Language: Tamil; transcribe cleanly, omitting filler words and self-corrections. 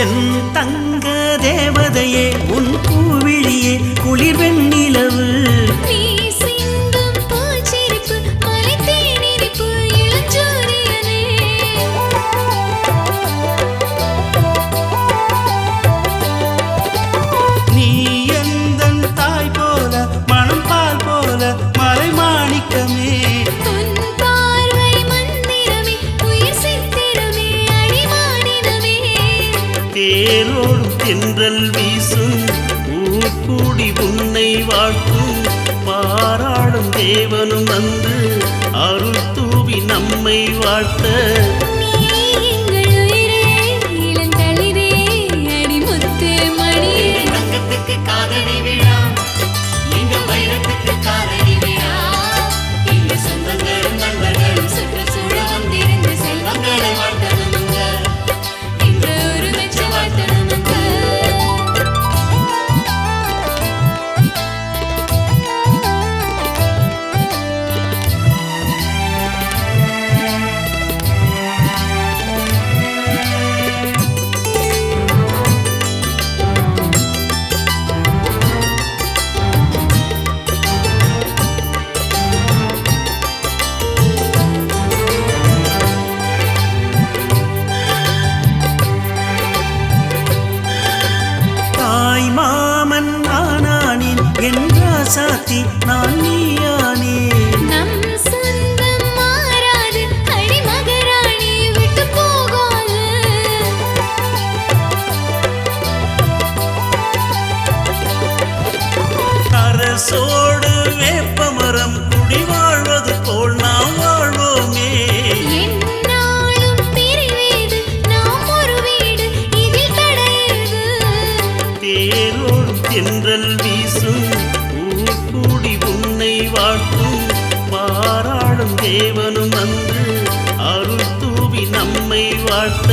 என் தங்க தேவதையே உன் பூவிழியே குளிர் வெண்ணிலவு நீ சிந்தும் பூச்சிரிப்பு மலை தேனிரிப்பு இளஞ்சூரியனே நீ எந்தன் தாய் போல மனம் பால் போல மலை மாணிக்கமே உன் பார்வை மந்திரமே உயிர் சித்திரமே அடிமானினமே தேரோடும் தென்றல் வீசும் ஊர் கூடி உன்னை வாழ்த்தும் பாராடும் தேவனும் வந்து அருள் தூவி நம்மை வாழ்த்த நீ எங்கள் உயிரே இளந்தளிரே அடிமுத்து மணியே தங்கத்துக்கு காதணி விழா எங்க வைரத்துக்கு காதணி விழா இங்க சொந்தங்களும் நண்பர்களும் சுற்றுச்சூழ வந்திருந்த செல்வங்களை வாழ்த்தணுங்க இன்று ஒரு மெச்ச வாழ்த்தணுமங்க தாய் மாமன் ஆனானேன் என்ற சாத்தி நான் நீயானே நம் சொந்தம் மாறாது அடிமகராணி விட்டு போகாது அரசோடு வேப்பமரம் குடி வாழ்வது போல் நாம் வாழ்வோமே என்னாலும் பிரிவேது நாம் ஒரு வீடு இதில் தடையேது தேரோடும் தென்றல் வீசும் ஊர் கூடி உன்னை வாழ்த்தும் பாராடும் தேவனும் வந்து அருள் தூவி நம்மை வாழ்த்த